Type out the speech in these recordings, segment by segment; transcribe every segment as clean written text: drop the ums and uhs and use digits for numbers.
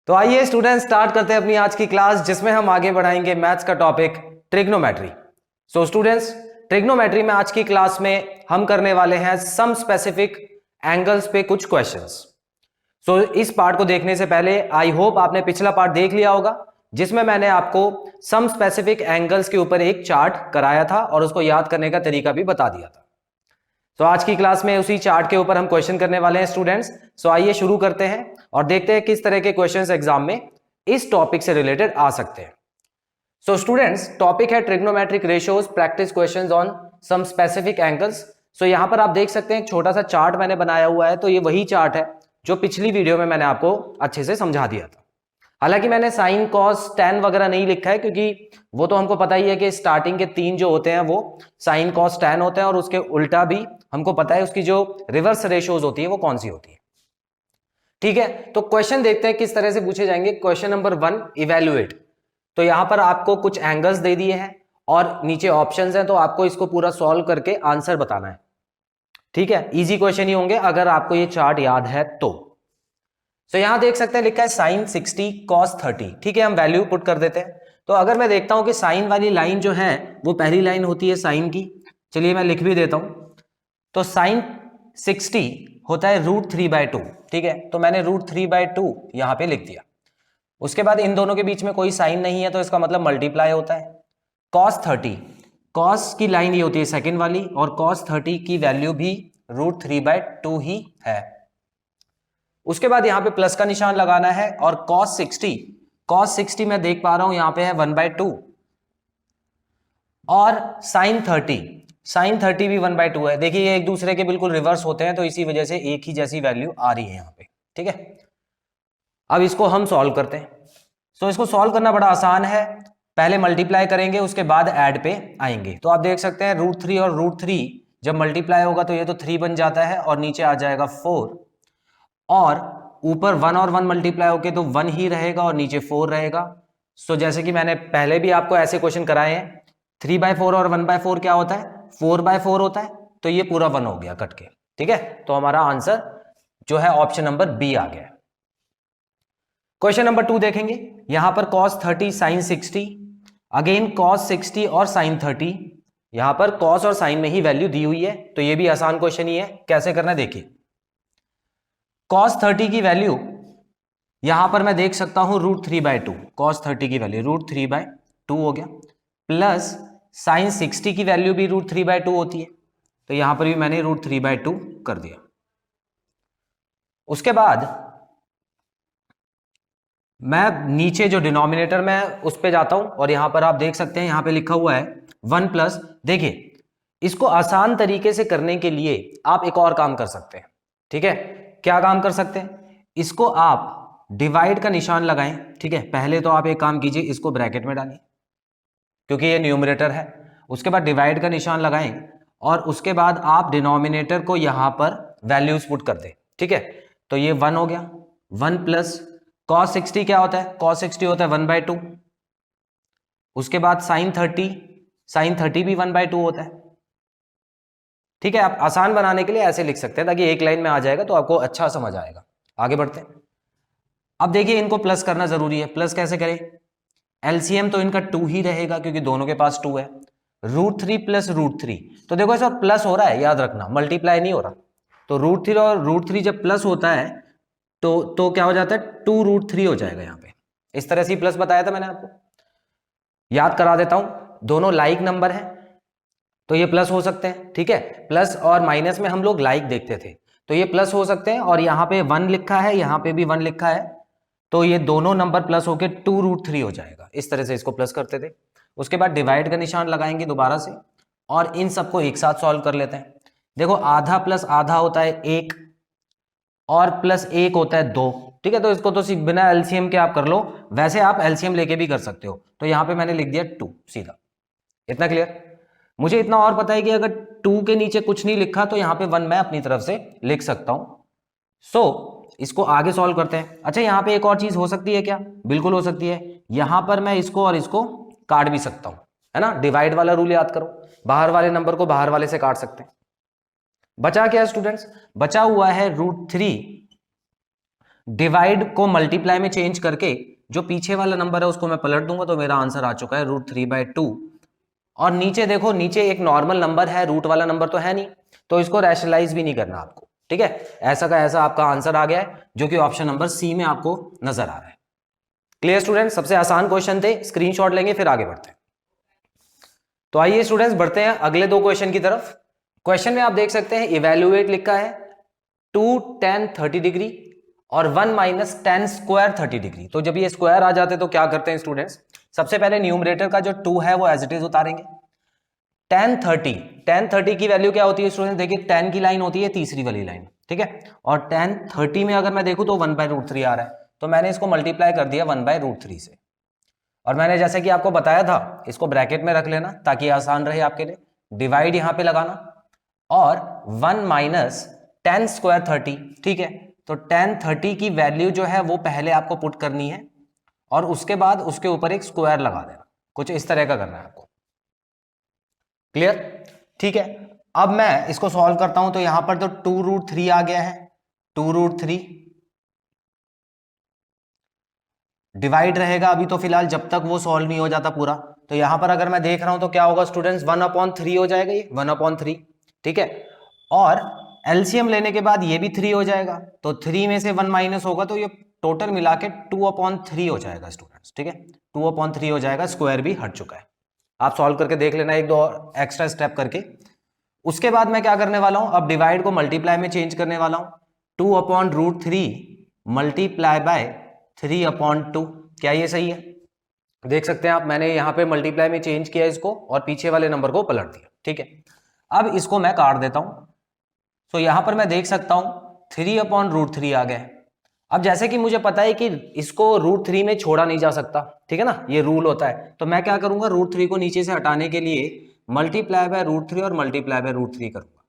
तो आइए student start करते हैं अपनी आज की क्लास, जिसमें हम आगे बढ़ाएंगे मैथ्स का topic trigonometry. So students, trigonometry में आज की क्लास में हम करने वाले हैं सम स्पेसिफिक एंगल्स पे कुछ क्वेश्चंस। सो इस पार्ट को देखने से पहले आई होप आपने पिछला पार्ट देख लिया होगा, जिसमें मैंने आपको सम स्पेसिफिक एंगल्स के ऊपर एक चार्ट कराया था और उसको याद करने का तरीका भी बता दिया था। तो आज की क्लास में उसी चार्ट के ऊपर हम क्वेश्चन करने वाले हैं स्टूडेंट्स। सो आइए शुरू करते हैं और देखते हैं किस तरह के क्वेश्चंस एग्जाम में इस टॉपिक से रिलेटेड आ सकते हैं। सो स्टूडेंट्स, टॉपिक है trigonometric ratios, practice questions on some specific angles. So यहां पर आप देख सकते हैं एक छोटा सा चार्ट मैंने बनाया हुआ है। तो ये वही चार्ट है जो पिछली वीडियो में मैंने आपको अच्छे से समझा दिया था। हालांकि मैंने साइन कॉस टैन वगैरह नहीं लिखा है, क्योंकि वो तो हमको पता ही है कि स्टार्टिंग के तीन जो होते हैं वो साइन कॉस टैन होते हैं, और उसके उल्टा भी हमको पता है उसकी जो रिवर्स रेशियोज होती है वो कौन सी होती है। ठीक है, तो क्वेश्चन देखते हैं किस तरह से पूछे जाएंगे। Question number 1, evaluate. तो यहां पर आपको कुछ एंगल्स दे दिए हैं और नीचे ऑप्शंस हैं, तो आपको इसको पूरा सॉल्व करके आंसर बताना है। ठीक है, इजी क्वेश्चन ही होंगे अगर आपको ये चार्ट याद है तो। तो यहां देख सकते हैं लिखा है साइन 60 कॉस 30। ठीक है, हम वैल्यू पुट कर देते हैं। तो अगर मैं देखता हूं कि साइन वाली लाइन जो है वो पहली लाइन होती है साइन की, चलिए मैं लिख भी देता हूं। तो साइन 60 होता है √3/2। ठीक है, तो मैंने √3/2 यहां पे लिख दिया। उसके बाद इन दोनों के बीच में कोई साइन नहीं है, तो इसका मतलब मल्टीप्लाई होता है। कॉस 30, कॉस की लाइन ये होती है सेकेंड वाली, और कॉस 30 की वैल्यू भी √3/2 ही है। उसके बाद यहां पे प्लस का निशान लगाना है, और cos 60 मैं देख पा रहा हूं यहां पे है 1/2, और sin 30 भी 1/2 है। देखिए ये एक दूसरे के बिल्कुल रिवर्स होते हैं, तो इसी वजह से एक ही जैसी वैल्यू आ रही है यहां पे। ठीक है, अब इसको हम सॉल्व करते हैं। तो इसको सॉल्व करना बड़ा आसान है, पहले मल्टीप्लाई करेंगे उसके बाद ऐड पे आएंगे। तो आप देख सकते हैं √3 और √3 जब मल्टीप्लाई होगा तो ये तो 3 बन जाता है, और नीचे आ जाएगा 4, और ऊपर 1 और 1 मल्टीप्लाई होके तो 1 ही रहेगा और नीचे 4 रहेगा। सो जैसे कि मैंने पहले भी आपको ऐसे क्वेश्चन कराए हैं, 3/4 और 1/4 क्या होता है, 4/4 होता है। तो ये पूरा 1 हो गया कट के। ठीक है, तो हमारा आंसर जो है ऑप्शन नंबर बी आ गया। क्वेश्चन नंबर 2 देखेंगे। यहां पर cos 30 sin 60, अगेन cos 60 और sin 30। यहां पर cos और sin में ही वैल्यू दी हुई है, तो ये भी आसान क्वेश्चन ही है। कैसे करना है देखिए। cos 30 की वैल्यू यहां पर मैं देख सकता हूं √3/2। cos 30 की वैल्यू √3/2 हो गया, प्लस sin 60 की वैल्यू भी √3/2 होती है, तो यहां पर भी मैंने √3/2 कर दिया। उसके बाद मैं नीचे जो डिनोमिनेटर में उस पे जाता हूं, और यहां पर आप देख सकते हैं यहां पे लिखा हुआ है 1+। देखिए, इसको आसान तरीके से करने के लिए आप एक और काम कर सकते हैं। ठीक है, क्या काम कर सकते हैं, इसको आप डिवाइड का निशान लगाएं। ठीक है, पहले तो आप एक काम कीजिए, इसको ब्रैकेट में डालिए क्योंकि ये न्यूमरेटर है। उसके बाद डिवाइड का निशान लगाएं, और उसके बाद आप डिनोमिनेटर को यहां पर वैल्यूज पुट कर दें। ठीक है, तो ये 1 हो गया, 1 प्लस cos 60 क्या होता है, cos 60 होता है 1/2। उसके बाद sin 30 भी 1/2 होता है। ठीक है, आप आसान बनाने के लिए ऐसे लिख सकते हैं ताकि एक लाइन में आ जाएगा तो आपको अच्छा समझ आएगा। आगे बढ़ते हैं। अब देखिए इनको प्लस करना जरूरी है। प्लस कैसे करें, एलसीएम तो इनका 2 ही रहेगा क्योंकि दोनों के पास 2 है। √3 प्लस √3, तो देखो ऐसा प्लस हो रहा है, याद रखना मल्टीप्लाई नहीं हो रहा। तो √3 और √3 जब प्लस होता है तो क्या हो जाता है, 2√3 हो जाएगा यहां पे। इस तरह से प्लस बताया था मैंने आपको, याद करा देता हूं। दोनों लाइक नंबर है तो ये प्लस हो सकते हैं। ठीक है, प्लस और माइनस में हम लोग लाइक देखते थे, तो ये प्लस हो सकते हैं। और यहां पे 1 लिखा है, यहां पे भी 1 लिखा है, तो ये दोनों नंबर प्लस होके 2√3 हो जाएगा। इस तरह से इसको प्लस करते थे। उसके बाद डिवाइड का निशान लगाएंगे दोबारा से, और इन सबको एक साथ सॉल्व कर लेते हैं। देखो आधा प्लस आधा होता है 1, और प्लस 1 होता है 2। ठीक है, तो इसको तो बिना एलसीएम के आप कर लो, वैसे आप एलसीएम लेके भी कर सकते हो। तो यहां पे मैंने लिख दिया 2 सीधा। इतना क्लियर। मुझे इतना और पता है कि अगर 2 के नीचे कुछ नहीं लिखा तो यहां पे 1 मैं अपनी तरफ से लिख सकता हूं। सो इसको आगे सॉल्व करते हैं। अच्छा, यहां पे एक और चीज हो सकती है क्या, बिल्कुल हो सकती है। यहां पर मैं इसको और इसको काट भी सकता हूं, है ना। डिवाइड वाला रूल याद करो, बाहर वाले नंबर को बाहर वाले से काट सकते हैं। बचा क्या है स्टूडेंट्स, बचा हुआ है √3 डिवाइड को मल्टीप्लाई में चेंज करके जो पीछे वाला नंबर है उसको मैं पलट दूंगा तो मेरा आंसर आ चुका है √3/2। और नीचे देखो, नीचे एक नॉर्मल नंबर है, रूट वाला नंबर तो है नहीं, तो इसको रैशनलाइज भी नहीं करना आपको, ठीक है। ऐसा का ऐसा आपका आंसर आ गया है, जो कि ऑप्शन नंबर सी में आपको नजर आ रहा है। क्लियर स्टूडेंट्स, सबसे आसान क्वेश्चन थे, स्क्रीनशॉट लेंगे फिर आगे बढ़ते हैं। तो आइए स्टूडेंट्स बढ़ते हैं अगले दो क्वेश्चन की तरफ। क्वेश्चन में आप देख सकते हैं इवेल्युएट लिखा है 2 tan 30 डिग्री और 1 - tan स्क्वायर 30 डिग्री। तो जब ये स्क्वायर आ जाते तो क्या करते हैं स्टूडेंट्स, सबसे पहले न्यूमरेटर का जो 2 है वो एज इट इज उतारेंगे। tan 30 की वैल्यू क्या होती है स्टूडेंट्स, देखिए tan की लाइन होती है तीसरी वाली लाइन, ठीक है। और tan 30 में अगर मैं देखूं तो 1/√3 आ रहा है, तो मैंने इसको मल्टीप्लाई कर दिया 1/√3 से। और मैंने जैसे कि आपको बताया था, इसको ब्रैकेट में रख लेना ताकि आसान रहे आपके लिए। डिवाइड यहां पे लगाना और 1 - tan स्क्वायर 30, ठीक है। तो tan 30 की वैल्यू जो है वो पहले आपको पुट करनी है और उसके बाद उसके ऊपर एक स्क्वायर लगा देना, कुछ इस तरह का करना है आपको। क्लियर, ठीक है। अब मैं इसको सॉल्व करता हूं तो यहां पर तो 2√3 आ गया है, 2√3 डिवाइड रहेगा अभी तो फिलहाल, जब तक वो सॉल्व नहीं हो जाता पूरा। तो यहां पर अगर मैं देख रहा हूं तो क्या होगा स्टूडेंट्स, 1/3 हो जाएगा, ये 1/3, ठीक है। और एलसीएम लेने के बाद ये भी 3 हो जाएगा, तो 3 में से 1 माइनस होगा तो ये टोटल मिला के 2/3 हो जाएगा स्टूडेंट्स, ठीक है। 2/3 हो जाएगा, स्क्वायर भी हट चुका है। आप सॉल्व करके देख लेना एक दो एक्स्ट्रा स्टेप करके। उसके बाद मैं क्या करने वाला हूं, अब डिवाइड को मल्टीप्लाई में चेंज करने वाला हूं। 2/√3 मल्टीप्लाई बाय 3/2, क्या ये सही है? देख सकते हैं आप, मैंने यहां पे मल्टीप्लाई में चेंज किया इसको और पीछे वाले नंबर को पलट दिया, ठीक है। अब इसको मैं काट देता हूं, तो यहां पर मैं देख सकता हूं 3/√3 आ गया। अब जैसे कि मुझे पता है कि इसको √3 में छोड़ा नहीं जा सकता, ठीक है ना, ये रूल होता है। तो मैं क्या करूंगा, √3 को नीचे से हटाने के लिए मल्टीप्लाई बाय √3 और मल्टीप्लाई बाय √3 करूंगा।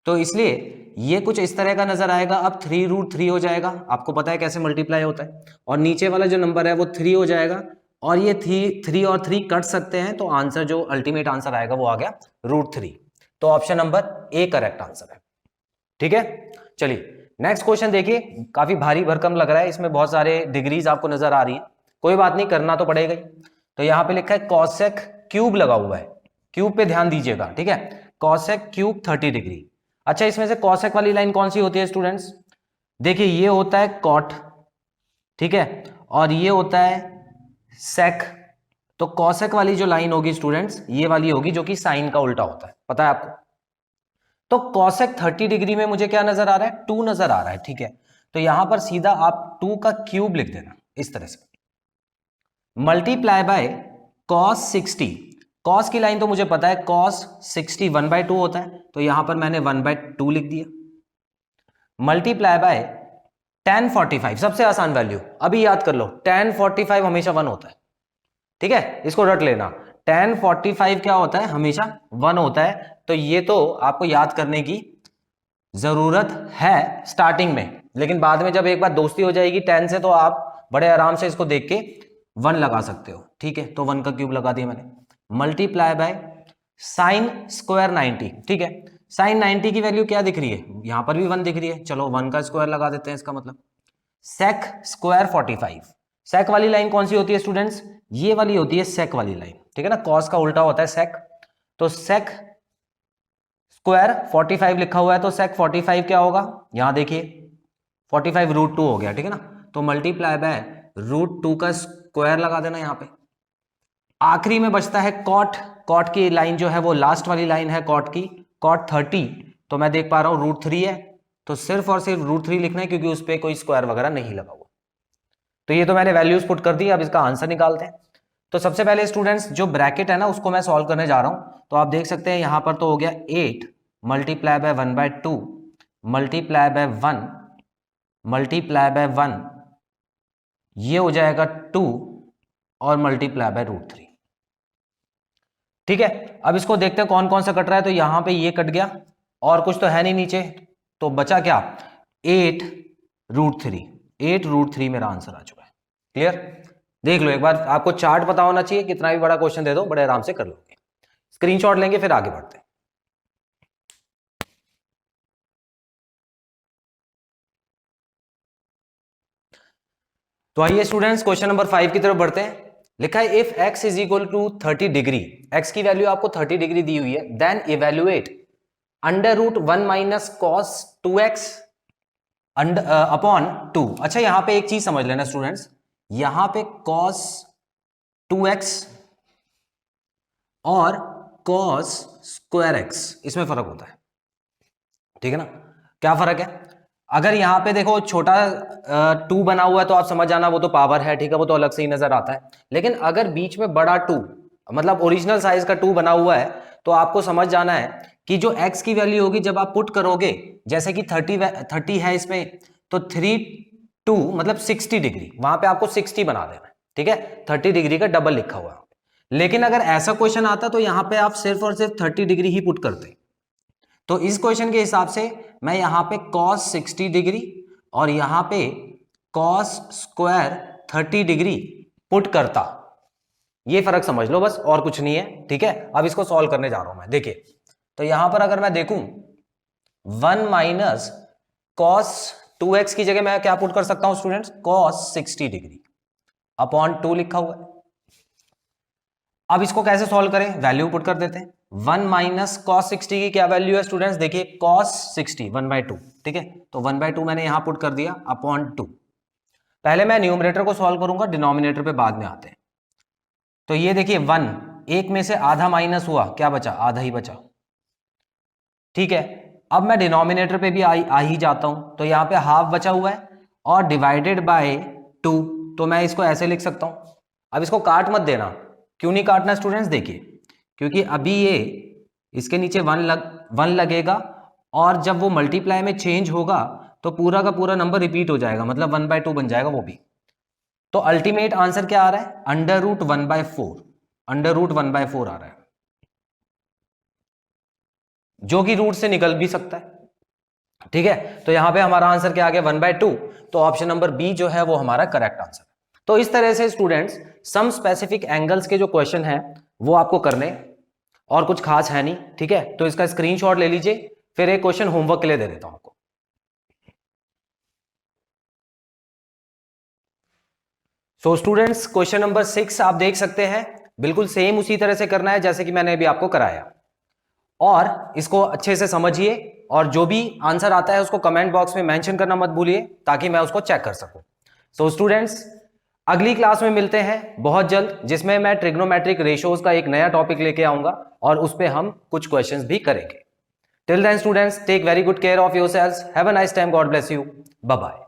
तो इसलिए ये कुछ इस तरह का नजर आएगा। अब 3√3 हो जाएगा, आपको पता है कैसे मल्टीप्लाई होता है, और नीचे वाला जो नंबर है वो 3 हो जाएगा। और ये 3 और 3 कट सकते हैं, तो आंसर जो अल्टीमेट आंसर आएगा वो आ गया √3। तो option number A correct answer है, ठीक है। चलिए नेक्स्ट क्वेश्चन देखिए, काफी भारी भरकम लग रहा है, इसमें बहुत सारे डिग्रीज आपको नजर आ रही है, कोई बात नहीं, करना तो पड़ेगा ही। तो यहां पे लिखा है कॉसेक क्यूब लगा हुआ है, क्यूब पे ध्यान दीजिएगा, ठीक है। Cosec cube 30 degree. अच्छा, इसमें से कॉसेक वाली लाइन कौन सी होती है स्टूडेंट्स, देखिए ये होता है कॉट, ठीक है, और ये होता है सेक। तो कॉसेक वाली जो लाइन होगी स्टूडेंट्स, ये वाली होगी जो कि साइन का उल्टा होता है, पता है आपको। तो कॉसेक 30 डिग्री में मुझे क्या नजर आ रहा है, 2 नजर आ रहा है, ठीक है। तो यहां पर सीधा आप 2 का क्यूब लिख देना इस तरह से, मल्टीप्लाई बाय कॉस 60। कॉस की लाइन तो मुझे पता है, कॉस 60 1/2 होता है, तो यहां पर मैंने 1/2 लिख दिया। मल्टीप्लाई बाय tan 45, सबसे आसान वैल्यू अभी याद कर लो, tan 45 हमेशा 1 होता है, ठीक है, इसको रट लेना। tan 45 क्या होता है, हमेशा 1 होता है। तो ये तो आपको याद करने की जरूरत है स्टार्टिंग में, लेकिन बाद में जब एक बार दोस्ती हो जाएगी tan से, तो आप बड़े आराम से इसको देख के 1 लगा सकते हो, ठीक है। तो 1 का क्यूब लगा दिया मैंने। मल्टीप्लाई बाय साइन स्क्वायर 90, ठीक है। साइन 90 की वैल्यू क्या दिख रही है, यहां पर भी 1 दिख रही है, चलो 1 का स्क्वायर लगा देते हैं, इसका मतलब सेक स्क्वायर 45। सेक वाली लाइन कौन सी होती है स्टूडेंट्स, ये वाली होती है सेक वाली लाइन, ठीक है ना, कॉस का उल्टा होता है सेक। तो सेक स्क्वायर 45 लिखा हुआ है, तो सेक 45 क्या होगा, यहां देखिए 45 √2 हो गया, ठीक है ना। तो मल्टीप्लाई बाय √2 का स्क्वायर लगा देना यहां पे। आखिरी में बचता है कॉट। कॉट की लाइन जो है वो लास्ट वाली लाइन है कॉट की, कॉट 30। तो मैं देख पा रहा हूं √3 है, तो सिर्फ और सिर्फ √3 लिखना है, क्योंकि उस पर कोई स्क्वायर वगैरह नहीं लगा हुआ। तो ये तो मैंने वैल्यूज पुट कर दी, अब इसका आंसर निकालते हैं। तो सबसे पहले स्टूडेंट्स जो ब्रैकेट है ना उसको मैं सॉल्व करने जा रहा हूं। तो आप देख सकते हैं यहां पर तो हो गया 8 multiply by 1/2 multiply by 1 multiply by 1, ये हो जाएगा 2 और मल्टीप्लाई बाय √3, ठीक है। अब इसको देखते हैं कौन कौन सा कट रहा है। तो यहां पे ये कट गया और कुछ तो है नहीं नीचे, तो बचा क्या, 8√3। 8√3 मेरा आंसर आ चुका है। क्लियर, देख लो एक बार, आपको चार्ट पता होना चाहिए, कितना भी बड़ा क्वेश्चन दे दो बड़े आराम से कर लोगे। स्क्रीनशॉट लेंगे फिर आगे बढ़ते हैं। तो आइए स्टूडेंट्स क्वेश्चन नंबर 5 की तरफ बढ़ते हैं। लिखा है if x is equal to 30 degree, x की वैल्यू आपको 30 डिग्री दी हुई है, then evaluate under root 1 minus cos 2x upon 2। अच्छा यहां पे एक चीज समझ लेना स्टूडेंट्स, यहां पे cos 2x और cos स्क्वायर x इसमें फर्क होता है, ठीक है ना। क्या फर्क है? अगर यहां पे देखो छोटा 2 बना हुआ है तो आप समझ जाना वो तो पावर है, ठीक है, वो तो अलग से ही नजर आता है। लेकिन अगर बीच में बड़ा 2 मतलब ओरिजिनल साइज का 2 बना हुआ है तो आपको समझ जाना है कि जो x की वैल्यू होगी जब आप पुट करोगे, जैसे कि 30 है इसमें, तो 2 मतलब 60 डिग्री, वहां पे आपको 60 बना देना है, ठीक है। 30 डिग्री का डबल लिखा हुआ है। लेकिन अगर ऐसा क्वेश्चन आता तो यहां पे आप सिर्फ और सिर्फ 30 डिग्री ही पुट करते। तो इस क्वेश्चन के हिसाब से मैं यहां पे cos 60 डिग्री और यहां पे cos स्क्वायर 30 डिग्री पुट करता। ये फर्क समझ लो बस, और कुछ नहीं है, ठीक है। अब इसको सॉल्व करने जा रहा हूं मैं। देखिए तो यहां पर अगर मैं देखूं 1 माइनस cos 2x की जगह मैं क्या पुट कर सकता हूं स्टूडेंट्स, cos 60 डिग्री अपॉन 2 लिखा हुआ है। अब इसको कैसे सॉल्व करें, वैल्यू पुट कर देते हैं। 1 माइनस कॉस 60 की क्या वैल्यू है स्टूडेंट्स, देखिए cos 60 1/2, ठीक है। तो 1/2 मैंने यहां पुट कर दिया अपॉन 2। पहले मैं न्यूमरेटर को सॉल्व करूंगा, डिनोमिनेटर पे बाद में आते हैं। तो ये देखिए 1, एक में से आधा माइनस हुआ, क्या बचा, आधा ही बचा, ठीक है। अब मैं डिनोमिनेटर पे भी आ ही जाता हूं, तो यहां पे हाफ बचा हुआ है और डिवाइडेड बाय 2, तो मैं इसको ऐसे लिख सकता हूं। अब इसको काट मत देना। क्यों नहीं काटना स्टूडेंट्स, देखिए क्योंकि अभी ये इसके नीचे 1 लगेगा और जब वो मल्टीप्लाई में चेंज होगा तो पूरा का पूरा नंबर रिपीट हो जाएगा, मतलब 1/2 बन जाएगा वो भी। तो अल्टीमेट आंसर क्या आ रहा है, अंडर रूट 1/4, अंडर रूट 1/4 आ रहा है, जो कि रूट से निकल भी सकता है, ठीक है। तो यहां पे हमारा आंसर क्या आ गया, 1/2। तो ऑप्शन नंबर बी जो है वो हमारा करेक्ट आंसर है। तो इस तरह से स्टूडेंट्स सम स्पेसिफिक एंगल्स के जो क्वेश्चन हैं वो आपको करने, और कुछ खास है नहीं, ठीक है। तो इसका स्क्रीनशॉट ले लीजिए, फिर एक क्वेश्चन होमवर्क के लिए दे देता हूं आपको। सो स्टूडेंट्स क्वेश्चन नंबर 6 आप देख सकते हैं, बिल्कुल सेम उसी तरह से करना है जैसे कि मैंने अभी आपको कराया, और इसको अच्छे से समझिए, और जो भी आंसर आता है उसको कमेंट बॉक्स में मेंशन करना मत भूलिए ताकि मैं उसको चेक कर सकूं। सो स्टूडेंट्स अगली क्लास में मिलते हैं बहुत जल्द, जिसमें मैं ट्रिग्नोमेट्रिक रेशियोज का एक नया टॉपिक लेके आऊंगा और उस पे हम कुछ क्वेश्चंस भी करेंगे। Till then students take very good care of yourselves, have a nice time, God bless you, bye bye.